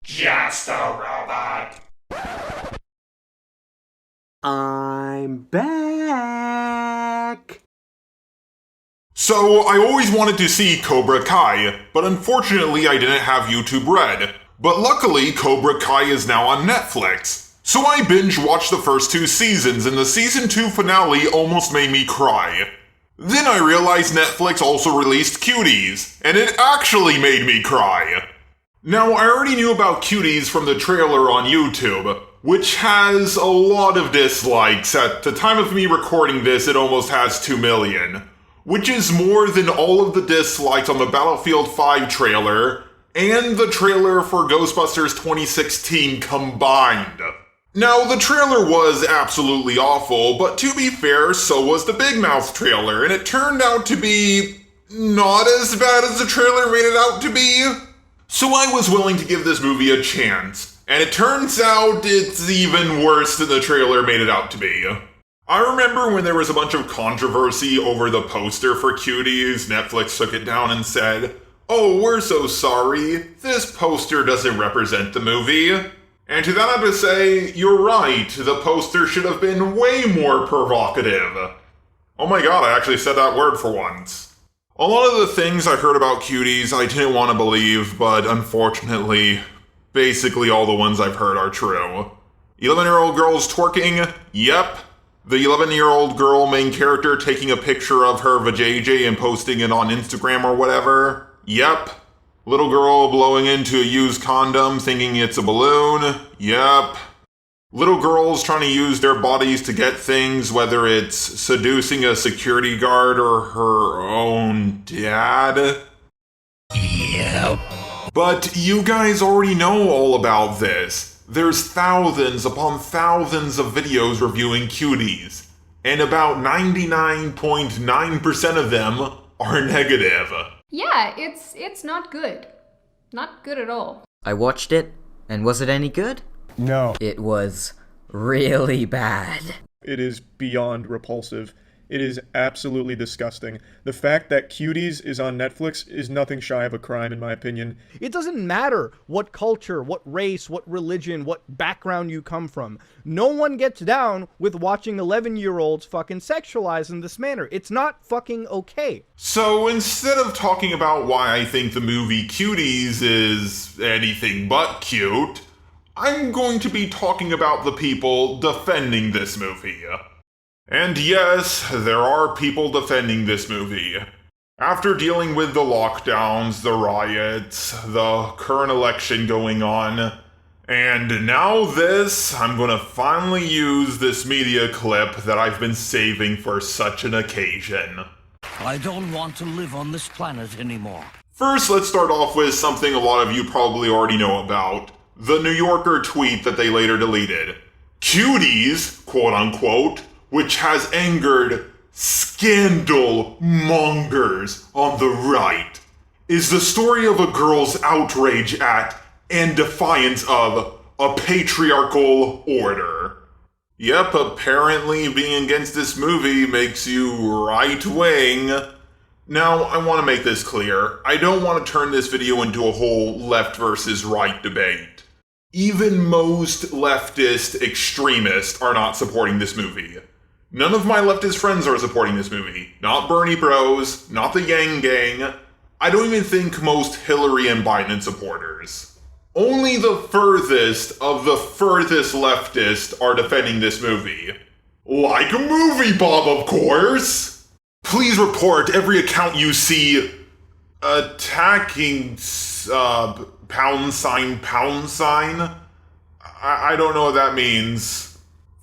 Just a robot. I'm back! So, I always wanted to see Cobra Kai, but unfortunately I didn't have YouTube Red. But luckily, Cobra Kai is now on Netflix. So I binge-watched the first 2 seasons, and the season 2 finale almost made me cry. Then I realized Netflix also released Cuties, and it actually made me cry. Now, I already knew about Cuties from the trailer on YouTube, which has a lot of dislikes. At the time of me recording this, it almost has 2 million, which is more than all of the dislikes on the Battlefield 5 trailer and the trailer for Ghostbusters 2016 combined. Now, the trailer was absolutely awful, but to be fair, so was the Big Mouth trailer, and it turned out to be not as bad as the trailer made it out to be. So I was willing to give this movie a chance, and it turns out it's even worse than the trailer made it out to be. I remember when there was a bunch of controversy over the poster for Cuties, Netflix took it down and said, "Oh, we're so sorry, this poster doesn't represent the movie." And to that I have to say, you're right, the poster should have been way more provocative. Oh my god, I actually said that word for once. A lot of the things I heard about Cuties I didn't want to believe, but unfortunately, basically all the ones I've heard are true. 11-year-old girls twerking? Yep. The 11-year-old girl main character taking a picture of her vajayjay and posting it on Instagram or whatever? Yep. Little girl blowing into a used condom thinking it's a balloon? Yep. Little girls trying to use their bodies to get things, whether it's seducing a security guard or her own dad? Yep. But you guys already know all about this. There's thousands upon thousands of videos reviewing Cuties, and about 99.9% of them are negative. Yeah, it's not good. Not good at all. I watched it, and was it any good? No. It was really bad. It is beyond repulsive. It is absolutely disgusting. The fact that Cuties is on Netflix is nothing shy of a crime, in my opinion. It doesn't matter what culture, what race, what religion, what background you come from. No one gets down with watching 11-year-olds fucking sexualized in this manner. It's not fucking okay. So instead of talking about why I think the movie Cuties is anything but cute, I'm going to be talking about the people defending this movie. And yes, there are people defending this movie. After dealing with the lockdowns, the riots, the current election going on, and now this, I'm gonna finally use this media clip that I've been saving for such an occasion. I don't want to live on this planet anymore. First, let's start off with something a lot of you probably already know about. The New Yorker tweet that they later deleted. Cuties, quote unquote, which has angered scandal mongers on the right, is the story of a girl's outrage at and defiance of a patriarchal order. Yep, apparently being against this movie makes you right-wing. Now, I want to make this clear. I don't want to turn this video into a whole left versus right debate. Even most leftist extremists are not supporting this movie. None of my leftist friends are supporting this movie. Not Bernie Bros, not the Yang Gang. I don't even think most Hillary and Biden supporters. Only the furthest of the furthest leftists are defending this movie. Like a movie, Bob, of course! Please report every account you see attacking pound sign. I don't know what that means.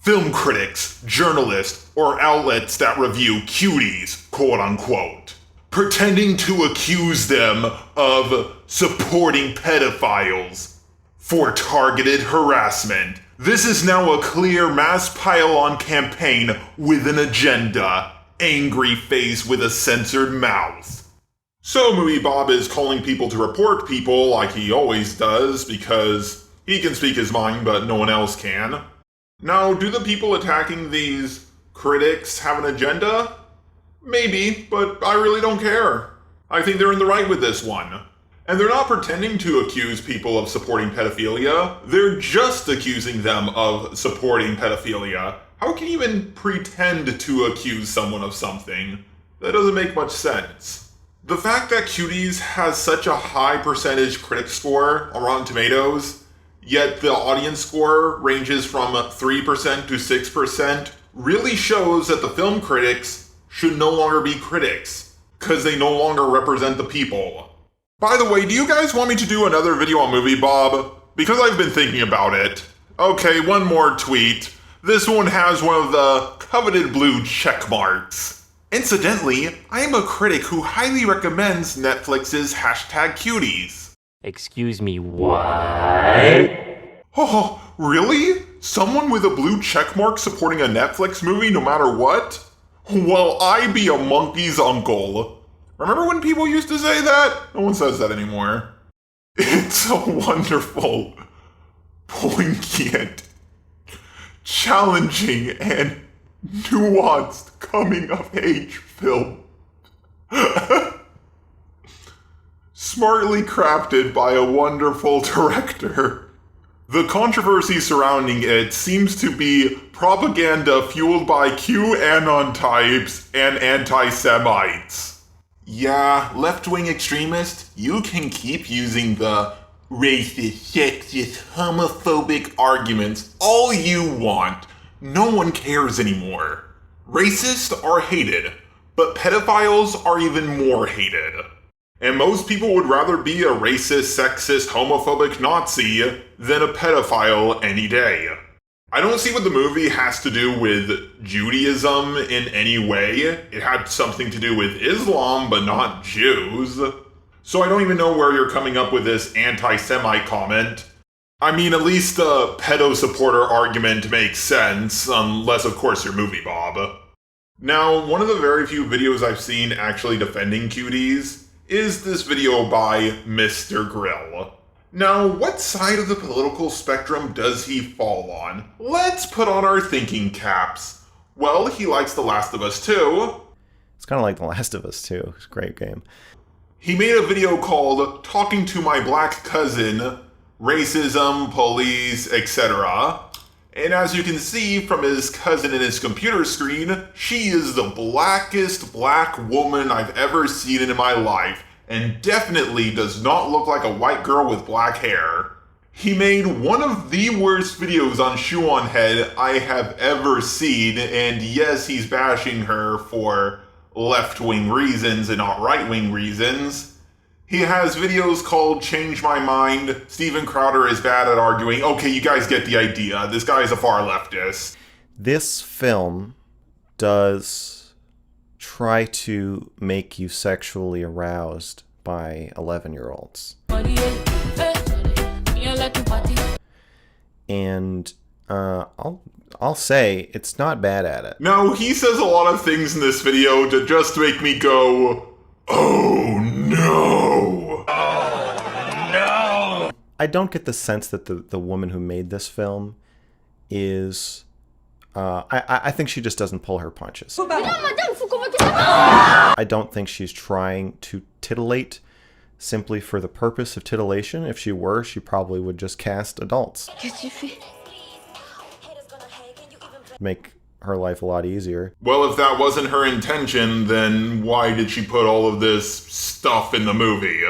Film critics, journalists, or outlets that review Cuties, quote unquote, pretending to accuse them of supporting pedophiles for targeted harassment. This is now a clear mass pile-on campaign with an agenda, angry face with a censored mouth. So Movie Bob is calling people to report people like he always does because he can speak his mind but no one else can. Now, do the people attacking these critics have an agenda? Maybe, but I really don't care. I think they're in the right with this one. And they're not pretending to accuse people of supporting pedophilia. They're just accusing them of supporting pedophilia. How can you even pretend to accuse someone of something? That doesn't make much sense. The fact that Cuties has such a high percentage critic score on Rotten Tomatoes, yet the audience score ranges from 3% to 6%, really shows that the film critics should no longer be critics, because they no longer represent the people. By the way, do you guys want me to do another video on Movie Bob? Because I've been thinking about it. Okay, one more tweet. This one has one of the coveted blue check marks. Incidentally, I am a critic who highly recommends Netflix's #Cuties. Excuse me, what? Oh, really? Someone with a blue check mark supporting a Netflix movie no matter what? Well, I be a monkey's uncle. Remember when people used to say that? No one says that anymore. It's a wonderful, poignant, challenging, and nuanced coming-of-age film. Smartly crafted by a wonderful director. The controversy surrounding it seems to be propaganda fueled by QAnon types and anti-Semites. Yeah, left-wing extremists, you can keep using the racist, sexist, homophobic arguments all you want. No one cares anymore. Racists are hated, but pedophiles are even more hated. And most people would rather be a racist, sexist, homophobic Nazi than a pedophile any day. I don't see what the movie has to do with Judaism in any way. It had something to do with Islam, but not Jews. So I don't even know where you're coming up with this anti-Semite comment. I mean, at least the pedo supporter argument makes sense, unless of course you're Movie Bob. Now, one of the very few videos I've seen actually defending Cuties is this video by Mr. Grill. Now, what side of the political spectrum does he fall on? Let's put on our thinking caps. Well, he likes The Last of Us 2. It's kind of like The Last of Us 2. It's a great game. He made a video called Talking to My Black Cousin, Racism, Police, etc. And as you can see from his cousin in his computer screen, she is the blackest black woman I've ever seen in my life, and definitely does not look like a white girl with black hair. He made one of the worst videos on Shoe on Head I have ever seen, and yes, he's bashing her for left-wing reasons and not right-wing reasons. He has videos called Change My Mind, Steven Crowder is bad at arguing. Okay, you guys get the idea. This guy is a far leftist. This film does try to make you sexually aroused by 11-year-olds. And I'll say it's not bad at it. Now, he says a lot of things in this video to just make me go, oh no! Oh no! I don't get the sense that the woman who made this film is... I think she just doesn't pull her punches. I don't think she's trying to titillate simply for the purpose of titillation. If she were, she probably would just cast adults. Make her life a lot easier. Well, if that wasn't her intention, then why did she put all of this stuff in the movie?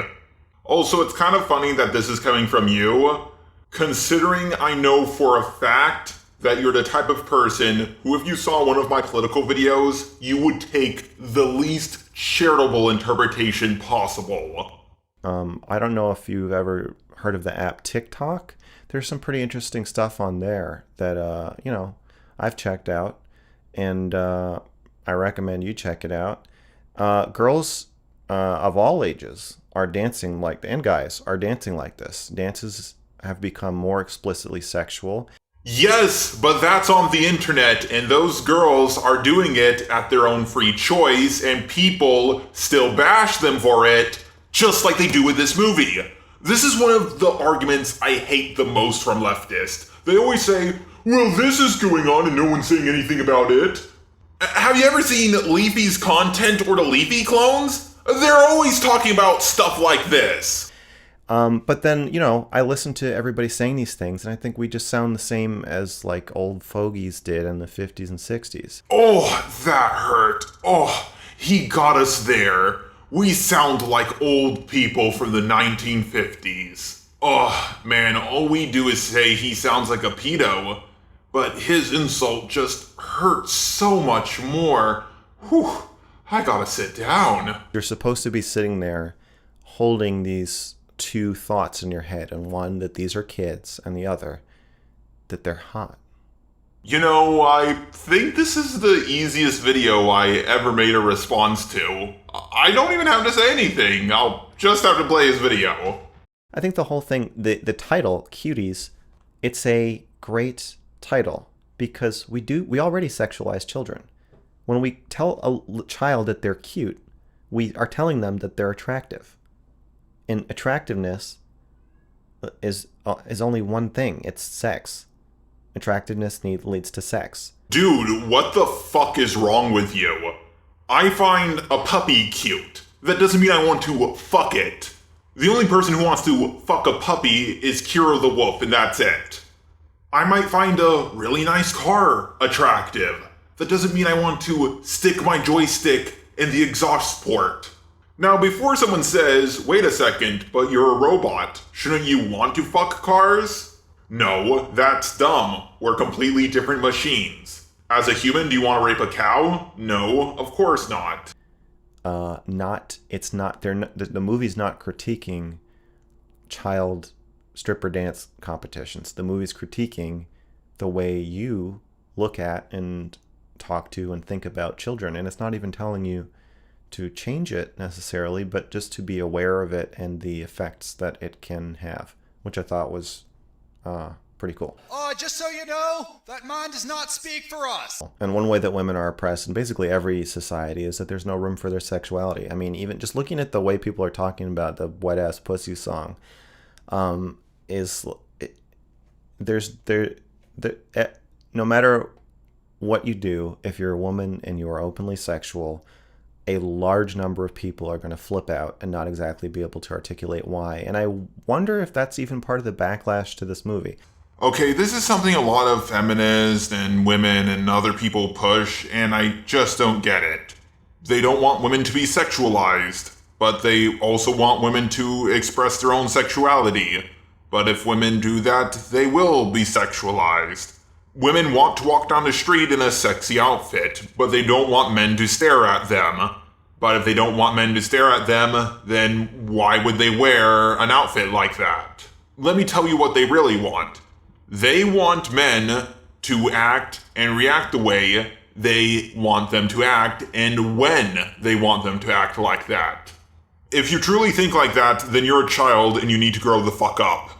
Also, it's kind of funny that this is coming from you, considering I know for a fact that you're the type of person who, if you saw one of my political videos, you would take the least charitable interpretation possible. I don't know if you've ever heard of the app TikTok. There's some pretty interesting stuff on there that, I've checked out, and I recommend you check it out. Girls of all ages are dancing like, and guys are dancing like this. Dances have become more explicitly sexual. Yes, but that's on the internet, and those girls are doing it at their own free choice, and people still bash them for it, just like they do with this movie. This is one of the arguments I hate the most from leftists. They always say, well, this is going on and no one's saying anything about it. Have you ever seen Leafy's content or the Leafy clones? They're always talking about stuff like this. But then, I listen to everybody saying these things, and I think we just sound the same as, like, old fogies did in the 50s and 60s. Oh, that hurt. Oh, he got us there. We sound like old people from the 1950s. Oh, man, all we do is say he sounds like a pedo. But his insult just hurts so much more. Whew, I gotta sit down. You're supposed to be sitting there holding these two thoughts in your head, and one that these are kids, and the other that they're hot. I think this is the easiest video I ever made a response to. I don't even have to say anything. I'll just have to play his video. I think the whole thing, the title, Cuties, it's a great title because we already sexualize children. When we tell a child that they're cute, we are telling them that they're attractive. And attractiveness is only one thing. It's sex. Attractiveness leads to sex. Dude, what the fuck is wrong with you? I find a puppy cute. That doesn't mean I want to fuck it. The only person who wants to fuck a puppy is Kira the wolf, and that's it. I might find a really nice car attractive. That doesn't mean I want to stick my joystick in the exhaust port. Now, before someone says, wait a second, but you're a robot, shouldn't you want to fuck cars? No, that's dumb. We're completely different machines. As a human, do you want to rape a cow? No, of course not. The movie's not critiquing child stripper dance competitions. The movie's critiquing the way you look at and talk to and think about children, and it's not even telling you to change it necessarily, but just to be aware of it and the effects that it can have, which I thought was pretty cool. Just so you know, that mind does not speak for us. And one way that women are oppressed in basically every society is that there's no room for their sexuality. I mean, even just looking at the way people are talking about the wet ass pussy song, no matter what you do, if you're a woman and you are openly sexual, a large number of people are going to flip out and not exactly be able to articulate why. And I wonder if that's even part of the backlash to this movie. Okay, this is something a lot of feminists and women and other people push, and I just don't get it. They don't want women to be sexualized, but they also want women to express their own sexuality. But if women do that, they will be sexualized. Women want to walk down the street in a sexy outfit, but they don't want men to stare at them. But if they don't want men to stare at them, then why would they wear an outfit like that? Let me tell you what they really want. They want men to act and react the way they want them to act and when they want them to act like that. If you truly think like that, then you're a child and you need to grow the fuck up.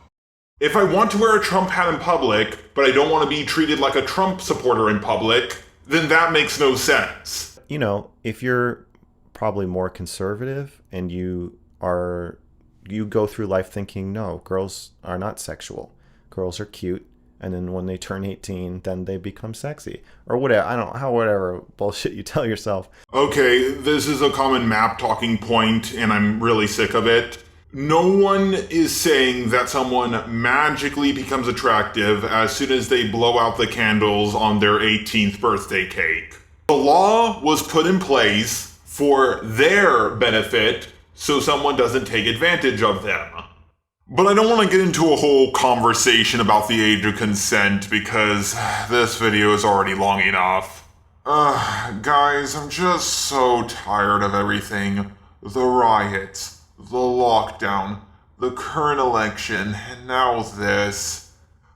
If I want to wear a Trump hat in public, but I don't want to be treated like a Trump supporter in public, then that makes no sense. If you're probably more conservative and you go through life thinking, no, girls are not sexual. Girls are cute, and then when they turn 18, then they become sexy. Or whatever, I don't know, whatever bullshit you tell yourself. Okay, this is a common map talking point, and I'm really sick of it. No one is saying that someone magically becomes attractive as soon as they blow out the candles on their 18th birthday cake. The law was put in place for their benefit so someone doesn't take advantage of them. But I don't want to get into a whole conversation about the age of consent because this video is already long enough. Guys, I'm just so tired of everything. The riots, the lockdown, the current election, and now this.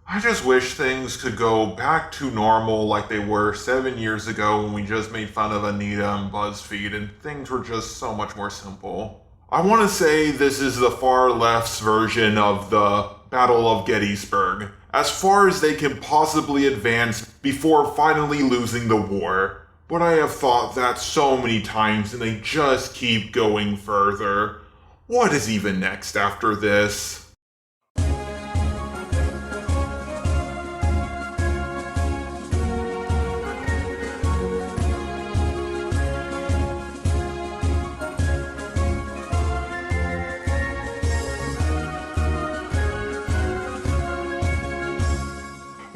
I just wish things could go back to normal like they were 7 years ago when we just made fun of Anita and BuzzFeed and things were just so much more simple. I want to say this is the far left's version of the Battle of Gettysburg, as far as they can possibly advance before finally losing the war. But I have thought that so many times and they just keep going further. What is even next after this?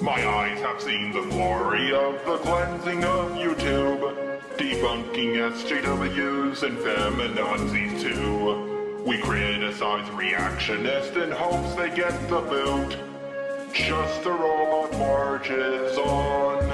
My eyes have seen the glory of the cleansing of YouTube, debunking SJWs and feminazis too. We criticize reactionists in hopes they get the boot, just to roll on marches on